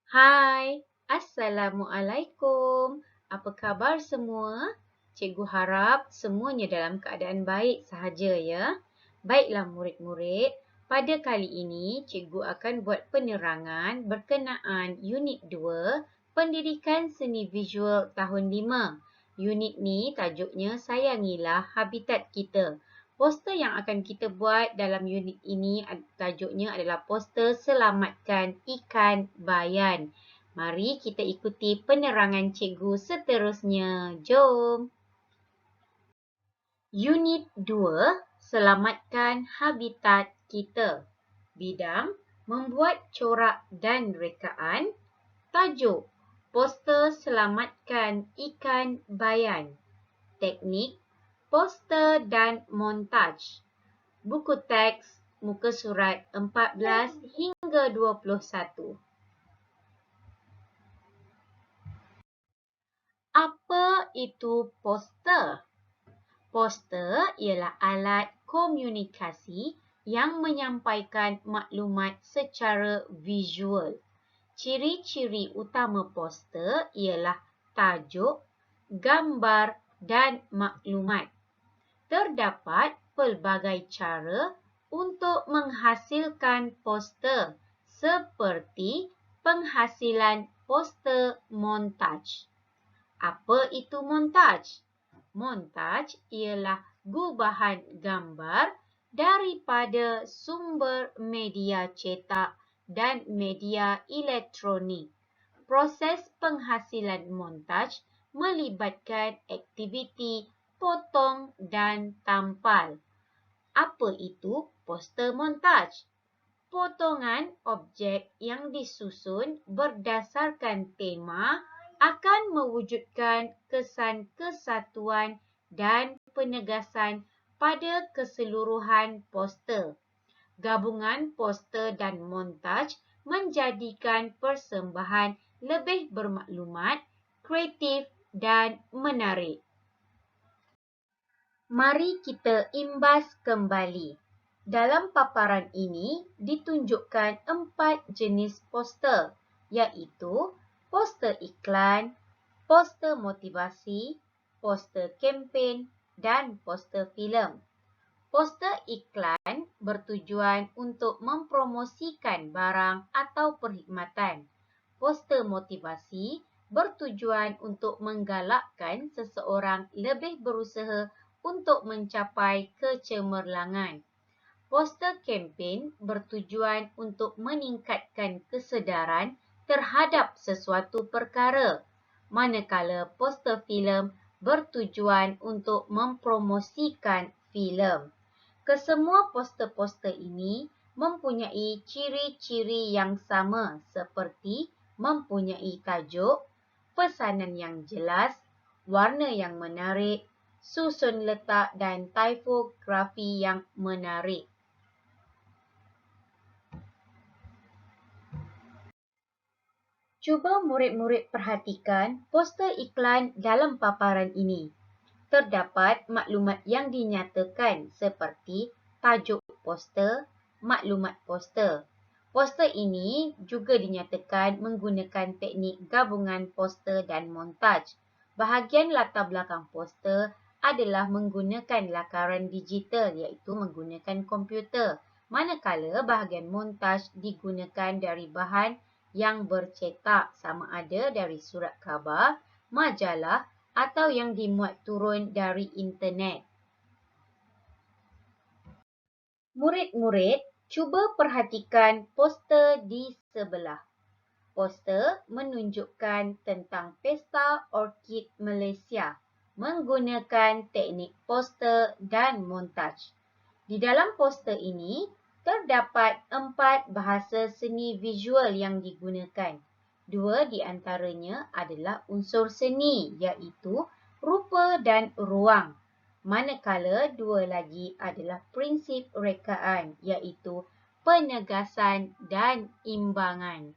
Hai, Assalamualaikum. Apa khabar semua? Cikgu harap semuanya dalam keadaan baik sahaja ya. Baiklah murid-murid, pada kali ini cikgu akan buat penerangan berkenaan Unit 2, Pendidikan Seni Visual tahun 5. Unit ni tajuknya Sayangilah Habitat Kita. Poster yang akan kita buat dalam unit ini tajuknya adalah poster Selamatkan Ikan Bayan. Mari kita ikuti penerangan cikgu seterusnya. Jom! Unit 2, Selamatkan Habitat Kita. Bidang, membuat corak dan rekaan. Tajuk, poster Selamatkan Ikan Bayan. Teknik, poster dan montaj. Buku teks, muka surat 14 hingga 21. Apa itu poster? Poster ialah alat komunikasi yang menyampaikan maklumat secara visual. Ciri-ciri utama poster ialah tajuk, gambar dan maklumat. Terdapat pelbagai cara untuk menghasilkan poster seperti penghasilan poster montaj. Apa itu montaj? Montaj ialah gubahan gambar daripada sumber media cetak dan media elektronik. Proses penghasilan montaj melibatkan aktiviti potong dan tampal. Apa itu poster montaj? Potongan objek yang disusun berdasarkan tema akan mewujudkan kesan kesatuan dan penegasan pada keseluruhan poster. Gabungan poster dan montaj menjadikan persembahan lebih bermaklumat, kreatif dan menarik. Mari kita imbas kembali. Dalam paparan ini ditunjukkan 4 jenis poster, iaitu poster iklan, poster motivasi, poster kempen dan poster filem. Poster iklan bertujuan untuk mempromosikan barang atau perkhidmatan. Poster motivasi bertujuan untuk menggalakkan seseorang lebih berusaha untuk mencapai kecemerlangan. Poster kempen bertujuan untuk meningkatkan kesedaran terhadap sesuatu perkara, manakala poster filem bertujuan untuk mempromosikan filem. Kesemua poster-poster ini mempunyai ciri-ciri yang sama seperti mempunyai tajuk, pesanan yang jelas, warna yang menarik, susun letak dan tipografi yang menarik. Cuba murid-murid perhatikan poster iklan dalam paparan ini. Terdapat maklumat yang dinyatakan seperti tajuk poster, maklumat poster. Poster ini juga dinyatakan menggunakan teknik gabungan poster dan montaj. Bahagian latar belakang poster adalah menggunakan lakaran digital iaitu menggunakan komputer. Manakala bahagian montaj digunakan dari bahan yang bercetak sama ada dari surat khabar, majalah atau yang dimuat turun dari internet. Murid-murid, cuba perhatikan poster di sebelah. Poster menunjukkan tentang Pesta Orkid Malaysia menggunakan teknik poster dan montaj. Di dalam poster ini, terdapat 4 bahasa seni visual yang digunakan. 2 di antaranya adalah unsur seni iaitu rupa dan ruang. Manakala 2 lagi adalah prinsip rekaan iaitu penegasan dan imbangan.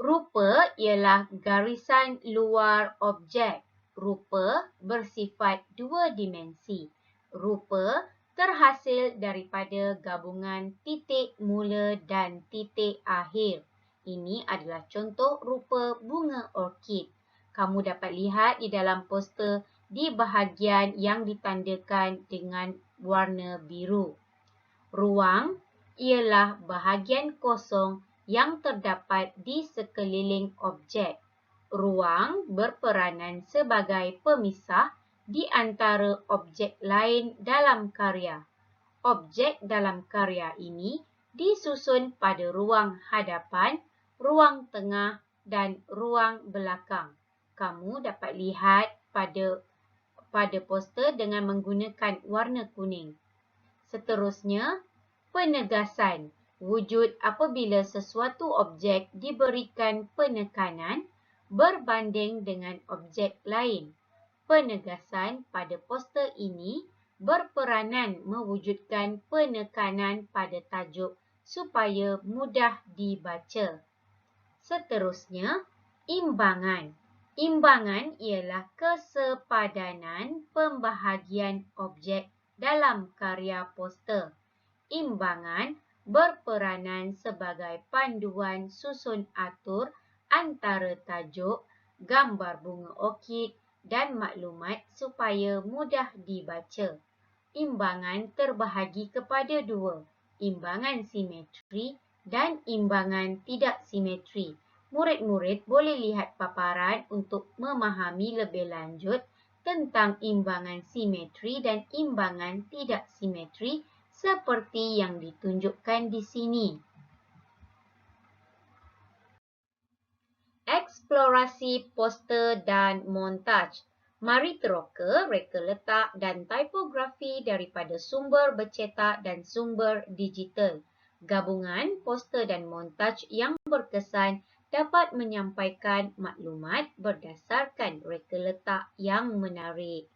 Rupa ialah garisan luar objek. Rupa bersifat 2 dimensi. Rupa terhasil daripada gabungan titik mula dan titik akhir. Ini adalah contoh rupa bunga orkid. Kamu dapat lihat di dalam poster di bahagian yang ditandakan dengan warna biru. Ruang ialah bahagian kosong yang terdapat di sekeliling objek. Ruang berperanan sebagai pemisah di antara objek lain dalam karya. Objek dalam karya ini disusun pada ruang hadapan, ruang tengah dan ruang belakang. Kamu dapat lihat pada poster dengan menggunakan warna kuning. Seterusnya, penegasan wujud apabila sesuatu objek diberikan penekanan berbanding dengan objek lain. Penegasan pada poster ini berperanan mewujudkan penekanan pada tajuk supaya mudah dibaca. Seterusnya, imbangan. Imbangan ialah kesepadanan pembahagian objek dalam karya poster. Imbangan berperanan sebagai panduan susun atur antara tajuk, gambar bunga orkid dan maklumat supaya mudah dibaca. Imbangan terbahagi kepada dua, imbangan simetri dan imbangan tidak simetri. Murid-murid boleh lihat paparan untuk memahami lebih lanjut tentang imbangan simetri dan imbangan tidak simetri seperti yang ditunjukkan di sini. Eksplorasi poster dan montaj. Mari teroka reka letak dan tipografi daripada sumber bercetak dan sumber digital. Gabungan poster dan montaj yang berkesan dapat menyampaikan maklumat berdasarkan reka letak yang menarik.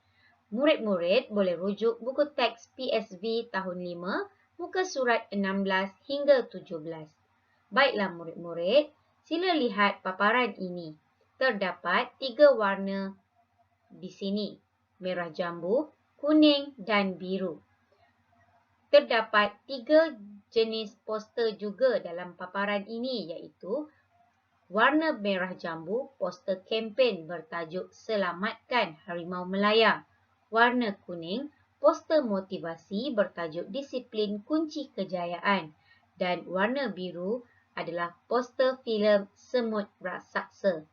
Murid-murid boleh rujuk buku teks PSV tahun 5, muka surat 16 hingga 17. Baiklah murid-murid, sila lihat paparan ini. Terdapat 3 warna di sini, merah jambu, kuning dan biru. Terdapat 3 jenis poster juga dalam paparan ini, iaitu warna merah jambu, poster kempen bertajuk Selamatkan Harimau Melaya. Warna kuning, poster motivasi bertajuk Disiplin Kunci Kejayaan. Dan warna biru adalah poster filem Semut Raksasa.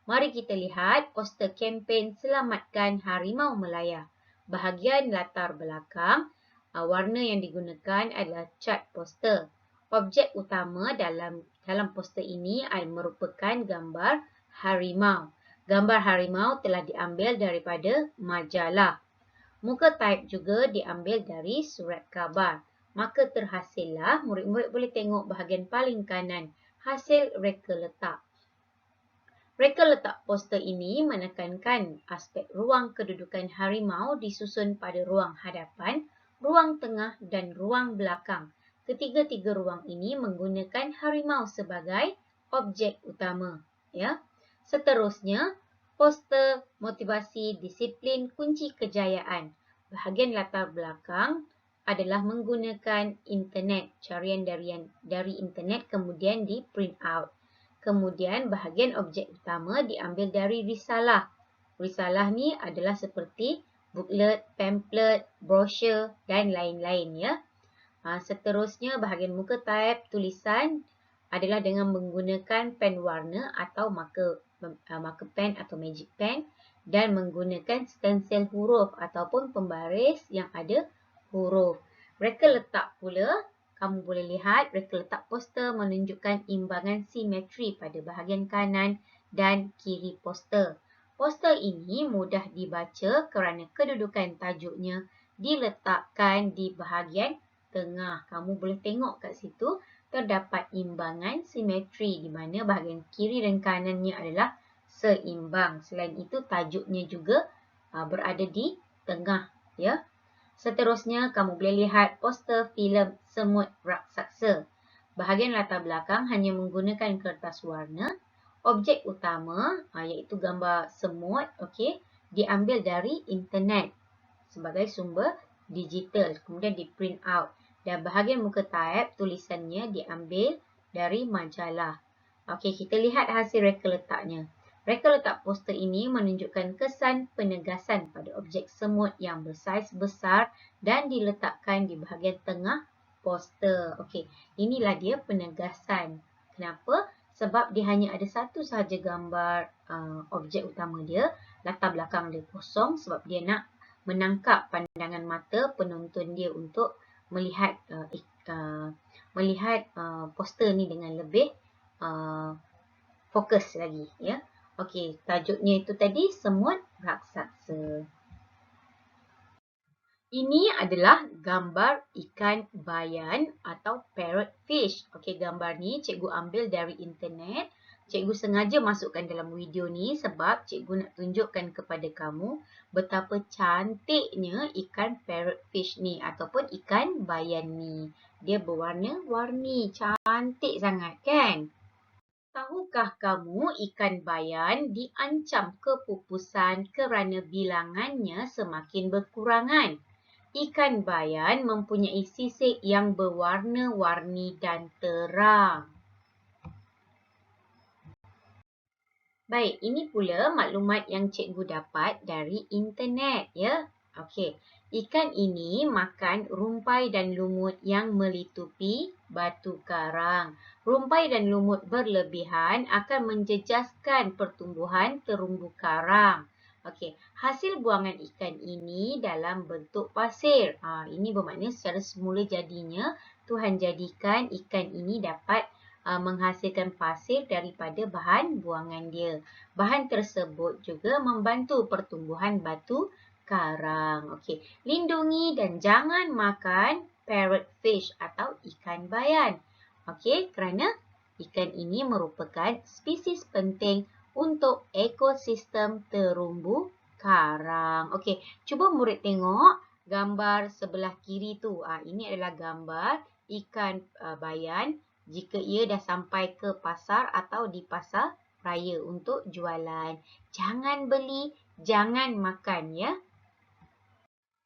Mari kita lihat poster kempen Selamatkan Harimau Melaya. Bahagian latar belakang, warna yang digunakan adalah cat poster. Objek utama dalam poster ini merupakan gambar harimau. Gambar harimau telah diambil daripada majalah. Muka type juga diambil dari surat khabar. Maka terhasillah, murid-murid boleh tengok bahagian paling kanan, hasil reka letak. Reka letak poster ini menekankan aspek ruang kedudukan harimau disusun pada ruang hadapan, ruang tengah dan ruang belakang. Ketiga-tiga ruang ini menggunakan harimau sebagai objek utama. Seterusnya, poster motivasi disiplin kunci kejayaan. Bahagian latar belakang adalah menggunakan internet, carian dari internet kemudian di print out. Kemudian bahagian objek utama diambil dari risalah. Risalah ni adalah seperti booklet, pamphlet, brochure dan lain-lain Seterusnya bahagian muka type tulisan adalah dengan menggunakan pen warna atau marker pen atau magic pen dan menggunakan stensil huruf ataupun pembaris yang ada huruf. Reka letak pula, kamu boleh lihat reka letak poster menunjukkan imbangan simetri pada bahagian kanan dan kiri poster. Poster ini mudah dibaca kerana kedudukan tajuknya diletakkan di bahagian tengah. Kamu boleh tengok kat situ terdapat imbangan simetri di mana bahagian kiri dan kanannya adalah seimbang. Selain itu tajuknya juga berada di tengah. Seterusnya kamu boleh lihat poster filem Semut Raksasa. Bahagian latar belakang hanya menggunakan kertas warna. Objek utama iaitu gambar semut diambil dari internet sebagai sumber digital kemudian di print out. Dan bahagian muka type tulisannya diambil dari majalah. Okey, kita lihat hasil reka letaknya. Reka letak poster ini menunjukkan kesan penegasan pada objek semut yang bersaiz besar dan diletakkan di bahagian tengah poster. Okey, inilah dia penegasan. Kenapa? Sebab dia hanya ada satu sahaja gambar objek utama dia. Latar belakang dia kosong sebab dia nak menangkap pandangan mata penonton dia untuk melihat poster ni dengan lebih fokus lagi, ya. Okey, tajuknya itu tadi semut raksasa. Ini adalah gambar ikan bayan atau parrotfish. Okey, gambar ni cikgu ambil dari internet. Cikgu sengaja masukkan dalam video ni sebab cikgu nak tunjukkan kepada kamu betapa cantiknya ikan parrotfish ni ataupun ikan bayan ni. Dia berwarna-warni, cantik sangat kan? Tahukah kamu ikan bayan diancam kepupusan kerana bilangannya semakin berkurangan? Ikan bayan mempunyai sisik yang berwarna-warni dan terang. Baik, ini pula maklumat yang cikgu dapat dari internet, ya. Okey, ikan ini makan rumpai dan lumut yang melitupi batu karang. Rumpai dan lumut berlebihan akan menjejaskan pertumbuhan terumbu karang. Okey, hasil buangan ikan ini dalam bentuk pasir. Ini bermakna secara semula jadinya Tuhan jadikan ikan ini dapat menghasilkan pasir daripada bahan buangan dia. Bahan tersebut juga membantu pertumbuhan batu karang. Okey, lindungi dan jangan makan parrotfish atau ikan bayan. Okey, kerana ikan ini merupakan spesies penting untuk ekosistem terumbu karang. Okey, cuba murid tengok gambar sebelah kiri tu. Ini adalah gambar ikan bayan jika ia dah sampai ke pasar atau di pasar raya untuk jualan. Jangan beli, jangan makan, ya.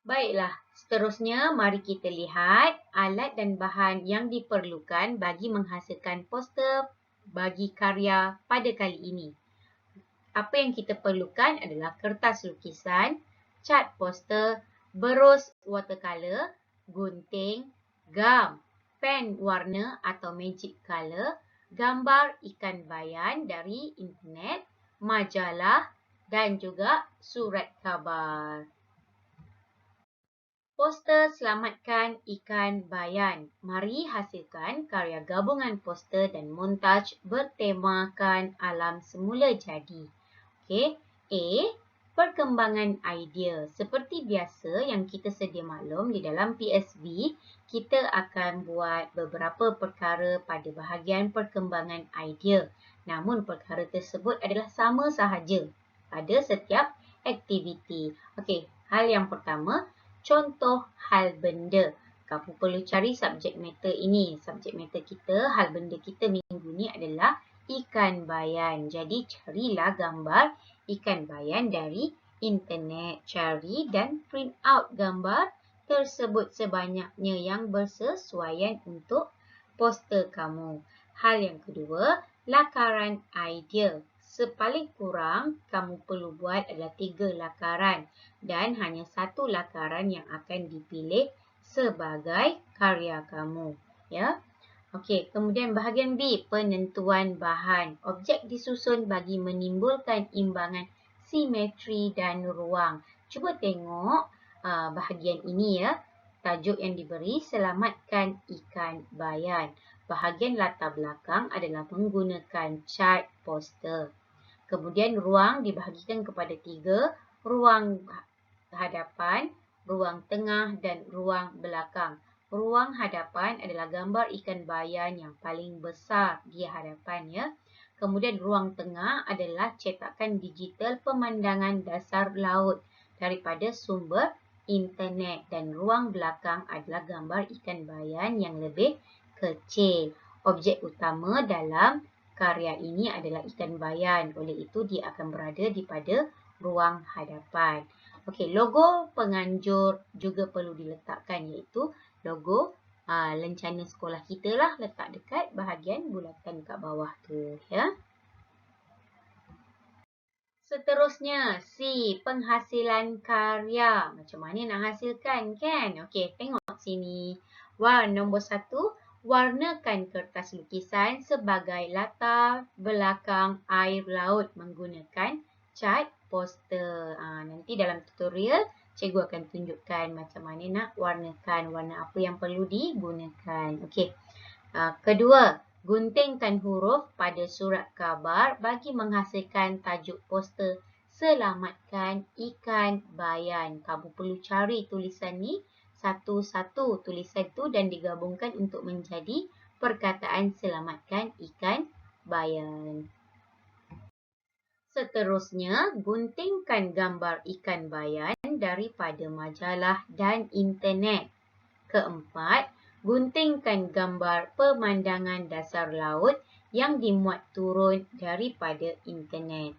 Baiklah, seterusnya mari kita lihat alat dan bahan yang diperlukan bagi menghasilkan poster bagi karya pada kali ini. Apa yang kita perlukan adalah kertas lukisan, cat poster, berus watercolor, gunting, gam, pen warna atau magic color, gambar ikan bayan dari internet, majalah dan juga surat khabar. Poster Selamatkan Ikan Bayan. Mari hasilkan karya gabungan poster dan montaj bertemakan alam semula jadi. Okey, A. Perkembangan idea. Seperti biasa yang kita sedia maklum di dalam PSB, kita akan buat beberapa perkara pada bahagian perkembangan idea. Namun perkara tersebut adalah sama sahaja pada setiap aktiviti. Okey, hal yang pertama, contoh hal benda. Kamu perlu cari subjek matter ini. Subjek matter kita, hal benda kita minggu ni adalah ikan bayan. Jadi carilah gambar ikan bayan dari internet. Cari dan print out gambar tersebut sebanyaknya yang bersesuaian untuk poster kamu. Hal yang kedua, lakaran idea. Sepaling kurang, kamu perlu buat adalah 3 lakaran dan hanya 1 lakaran yang akan dipilih sebagai karya kamu. Ya. Okey, kemudian bahagian B, penentuan bahan. Objek disusun bagi menimbulkan imbangan simetri dan ruang. Cuba tengok bahagian ini, ya. Tajuk yang diberi, Selamatkan Ikan Bayan. Bahagian latar belakang adalah menggunakan cat poster. Kemudian ruang dibahagikan kepada 3, ruang hadapan, ruang tengah dan ruang belakang. Ruang hadapan adalah gambar ikan bayan yang paling besar di hadapan, ya. Kemudian ruang tengah adalah cetakan digital pemandangan dasar laut daripada sumber internet dan ruang belakang adalah gambar ikan bayan yang lebih kecil. Objek utama dalam karya ini adalah ikan bayan. Oleh itu dia akan berada di pada ruang hadapan. Okey, logo penganjur juga perlu diletakkan iaitu logo lencana sekolah kita lah, letak dekat bahagian bulatan kat bawah tu, ya. Seterusnya, C. Penghasilan karya. Macam mana nak hasilkan, kan? Okey, tengok sini. Nombor 1. Warnakan kertas lukisan sebagai latar belakang air laut menggunakan cat poster. Nanti dalam tutorial, cikgu akan tunjukkan macam mana nak warnakan, warna apa yang perlu digunakan. Okey. Kedua, guntingkan huruf pada surat khabar bagi menghasilkan tajuk poster Selamatkan Ikan Bayan. Kamu perlu cari tulisan ni satu-satu tulisan tu dan digabungkan untuk menjadi perkataan Selamatkan Ikan Bayan. Seterusnya, guntingkan gambar ikan bayan daripada majalah dan internet. Keempat, guntingkan gambar pemandangan dasar laut yang dimuat turun daripada internet.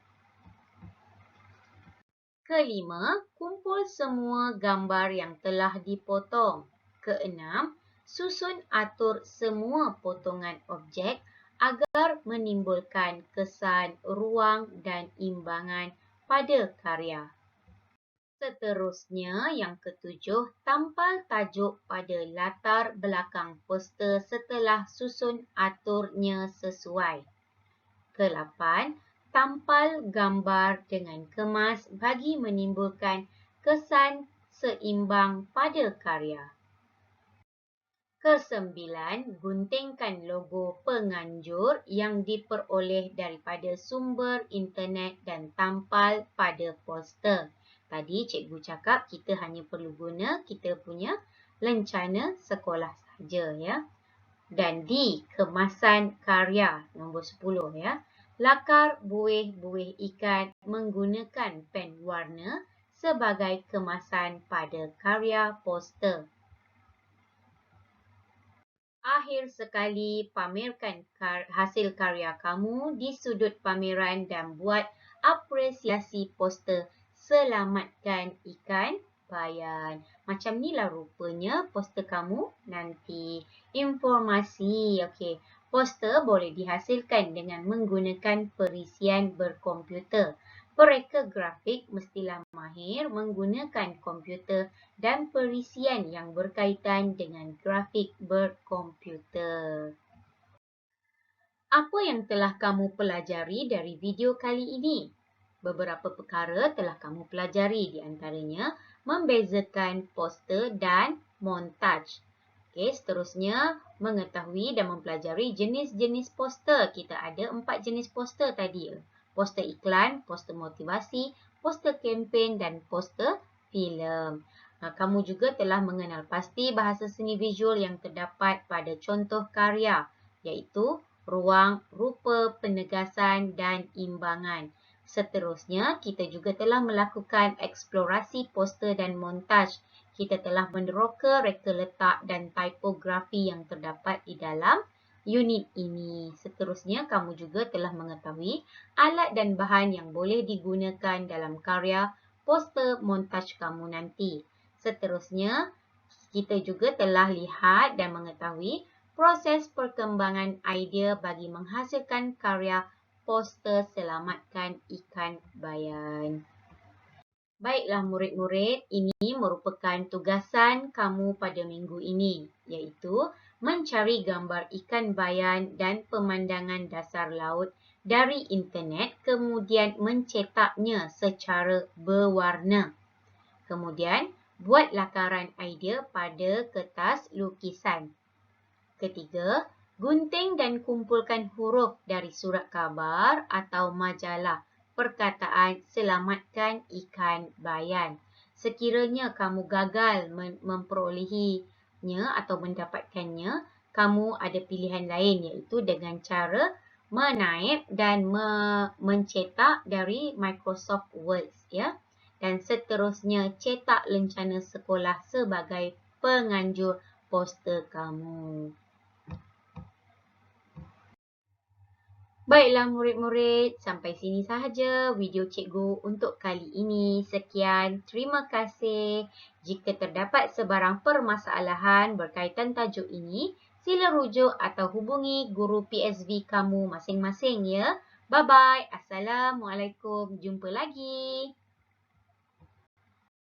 Kelima, kumpul semua gambar yang telah dipotong. Keenam, susun atur semua potongan objek agar menimbulkan kesan ruang dan imbangan pada karya. Seterusnya, yang ketujuh, tampal tajuk pada latar belakang poster setelah susun aturnya sesuai. Kelapan, tampal gambar dengan kemas bagi menimbulkan kesan seimbang pada karya. Kesembilan, guntingkan logo penganjur yang diperoleh daripada sumber internet dan tampal pada poster. Tadi cikgu cakap kita hanya perlu guna kita punya lencana sekolah saja, ya. Dan D, kemasan karya nombor 10, ya. Lakar buih-buih ikan menggunakan pen warna sebagai kemasan pada karya poster. Akhir sekali, pamerkan hasil karya kamu di sudut pameran dan buat apresiasi poster Selamatkan Ikan Bayan. Macam ni lah rupanya poster kamu nanti. Informasi, okey. Poster boleh dihasilkan dengan menggunakan perisian berkomputer. Pereka grafik mestilah mahir menggunakan komputer dan perisian yang berkaitan dengan grafik berkomputer. Apa yang telah kamu pelajari dari video kali ini? Beberapa perkara telah kamu pelajari, di antaranya membezakan poster dan montaj. Okey, seterusnya mengetahui dan mempelajari jenis-jenis poster. Kita ada 4 jenis poster tadi. Poster iklan, poster motivasi, poster kempen dan poster filem. Kamu juga telah mengenal pasti bahasa seni visual yang terdapat pada contoh karya, iaitu ruang, rupa, penegasan dan imbangan. Seterusnya, kita juga telah melakukan eksplorasi poster dan montaj. Kita telah meneroka reka letak dan tipografi yang terdapat di dalam unit ini. Seterusnya, kamu juga telah mengetahui alat dan bahan yang boleh digunakan dalam karya poster montaj kamu nanti. Seterusnya, kita juga telah lihat dan mengetahui proses perkembangan idea bagi menghasilkan karya poster Selamatkan Ikan Bayan. Baiklah murid-murid, ini merupakan tugasan kamu pada minggu ini, iaitu mencari gambar ikan bayan dan pemandangan dasar laut dari internet, kemudian mencetaknya secara berwarna. Kemudian, buat lakaran idea pada kertas lukisan. Ketiga, gunting dan kumpulkan huruf dari surat khabar atau majalah perkataan Selamatkan Ikan Bayan. Sekiranya kamu gagal memperolehinya atau mendapatkannya, kamu ada pilihan lain, iaitu dengan cara menaip dan mencetak dari Microsoft Word, ya. Dan seterusnya cetak lencana sekolah sebagai penganjur poster kamu. Baiklah murid-murid, sampai sini sahaja video cikgu untuk kali ini. Sekian, terima kasih. Jika terdapat sebarang permasalahan berkaitan tajuk ini, sila rujuk atau hubungi guru PSV kamu masing-masing ya. Bye-bye. Assalamualaikum. Jumpa lagi.